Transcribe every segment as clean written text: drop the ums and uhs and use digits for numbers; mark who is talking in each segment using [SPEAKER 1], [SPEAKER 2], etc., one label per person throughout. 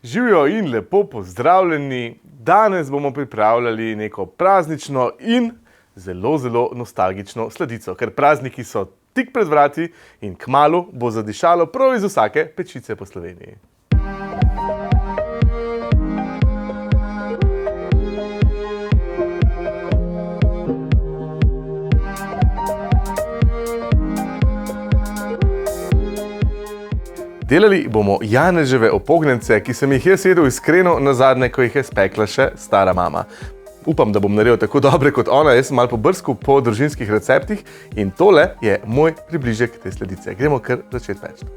[SPEAKER 1] Živijo in lepo pozdravljeni. Danes bomo pripravljali neko praznično in zelo nostalgično sladico, ker prazniki so tik pred vrati in kmalu bo zadišalo prav iz vsake pečice po Sloveniji. Delali bomo janeževe opognjence, ki sem jih jaz jedel iskreno nazadnje, ko jih je spekla še stara mama. Upam, da bom naredil tako dobre kot ona, jaz sem malo pobrskal po družinskih receptih in tole je moj približek te sladice. Gremo kar začeti peči.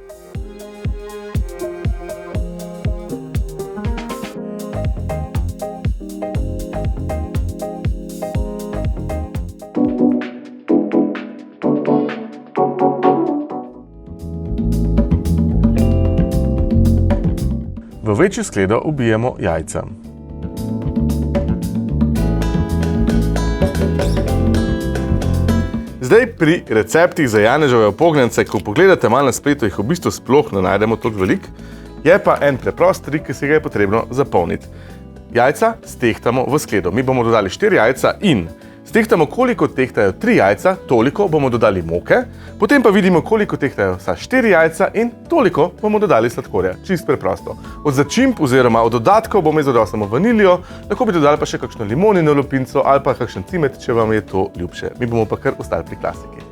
[SPEAKER 1] V večjo skledo ubijemo jajca. Zdaj pri receptih za janeževe opognjence, ko pogledate malo na spletu, jih v bistvu sploh ne najdemo toliko veliko, je pa en preprost trik, ki si ga je potrebno zapolniti. Jajca stehtamo v skledo. Mi bomo dodali 4 jajca in stehtamo, koliko tehtajo 3 jajca, toliko bomo dodali moke, potem pa vidimo, koliko tehtajo vsa 4 jajca in toliko bomo dodali sladkorja. Čisto preprosto. Od začimb oziroma od dodatkov bomo dodali samo vaniljo, lahko bi dodali pa še kakšno limonino lupinco ali pa kakšen cimet, če vam je to ljubše. Mi bomo pa kar ostali pri klasiki.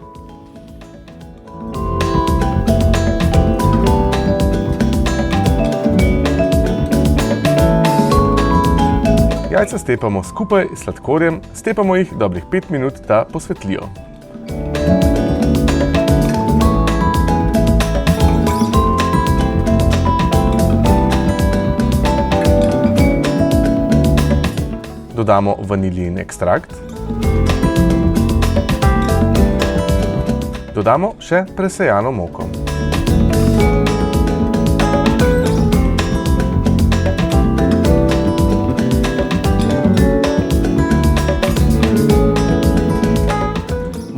[SPEAKER 1] Jajca stepamo skupaj s sladkorjem, stepamo jih dobrih 5 minut, da posvetlijo. Dodamo vaniljin ekstrakt. Dodamo še presejano moko.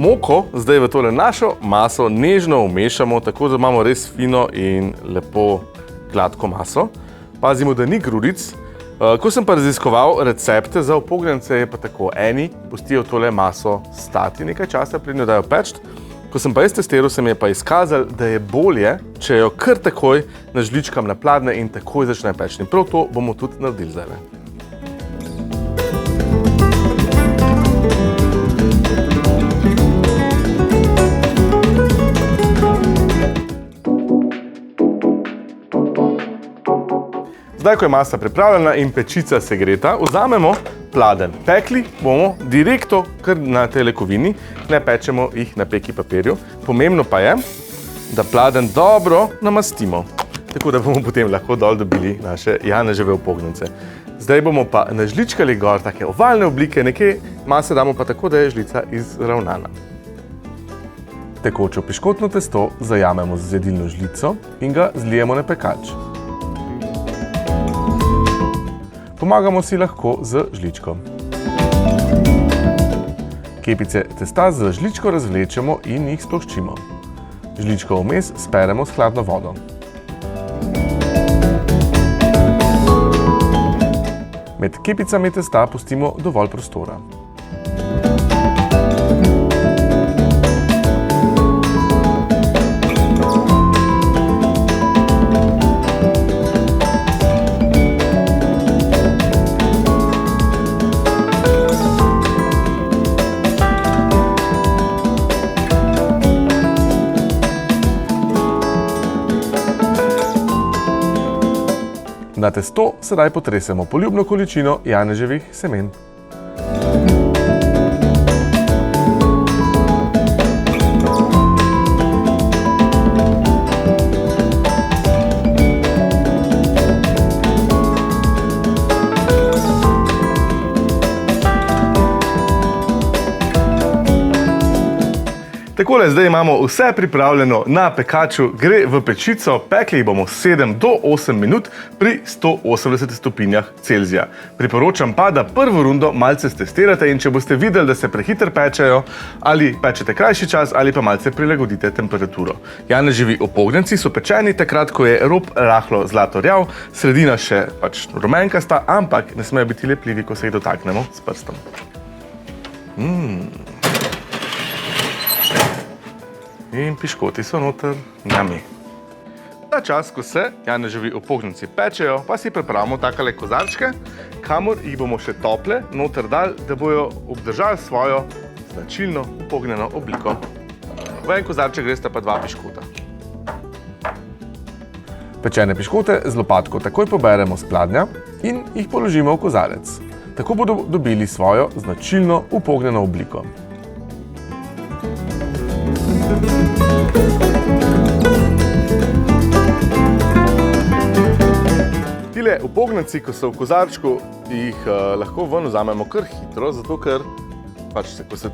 [SPEAKER 1] Moko zdaj v tole našo maso nežno vmešamo, tako da imamo res fino in lepo gladko maso. Pazimo, da ni grudic. Ko sem pa raziskoval recepte za opognjence, je pa tako. Eni pustijo tole maso stati nekaj časa, preden jo dajo peči. Ko sem pa jaz testiral, se mi je pa izkazalo, da je bolje, če jo kar takoj nažličkam na pladnje in takoj začne peči. Prav to bomo tudi naredili zdaj. Zdaj, ko je masa pripravljena in pečica segreta, vzamemo pladenj. Pekli bomo direktno kar na telekovini, ne pečemo jih na peki papirju. Pomembno pa je, da pladenj dobro namastimo, tako da bomo potem lahko dol dobili naše janeževe opognjence. Zdaj bomo pa nažličkali gor take ovalne oblike, nekaj mase damo pa tako, da je žlica izravnana. Tekočo piškotno testo zajamemo z jedilno žlico in ga zlijemo na pekač. Pomagamo si lahko z žličko. Kepice testa z žličko razvlečemo in jih sploščimo. Žličko vmes speremo s hladno vodo. Med kepicami testa pustimo dovolj prostora. Na testo sedaj potresemo poljubno količino janeževih semen. Takole, zdaj imamo vse pripravljeno na pekaču, gre v pečico, pekli jih bomo 7 do 8 minut pri 180 stopinjah Celzija. Priporočam pa, da prvo rundo malce stestirate in če boste videli, da se prehiter pečejo, ali pečete krajši čas, ali pa malce prilagodite temperaturo. Janeževi opognjenci so pečeni takrat, ko je rob rahlo zlato rjav, sredina še pač rumenkasta, ampak ne smejo biti lepljivi, ko se jih dotaknemo s prstom. In piškoti so noter, njami. Ta čas, ko se janeževi opognjenci pečejo, pa si pripravimo takale kozarčke, kamor jih bomo še tople noter dali, da bojo obdržali svojo značilno upognjeno obliko. V en kozarček gresta pa 2 piškota. Pečene piškote z lopatko takoj poberemo s pladnja in jih položimo v kozarec. Tako bodo dobili svojo značilno upognjeno obliko. Tile upognjenci, ko so v kozarčku, jih lahko ven vzamemo kar hitro, zato ker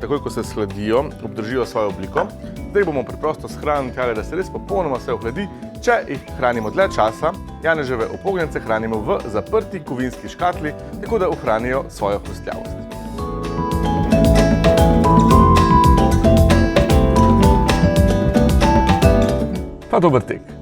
[SPEAKER 1] takoj, ko se shladijo, obdržijo svojo obliko. Zdaj bomo preprosto shranili tjale, da se res popolnoma vse ohladi. Če jih hranimo dlje časa, janeževe opognjence hranimo v zaprti kovinski škatli, tako da ohranijo svojo hrustljavost. Pa dober tek!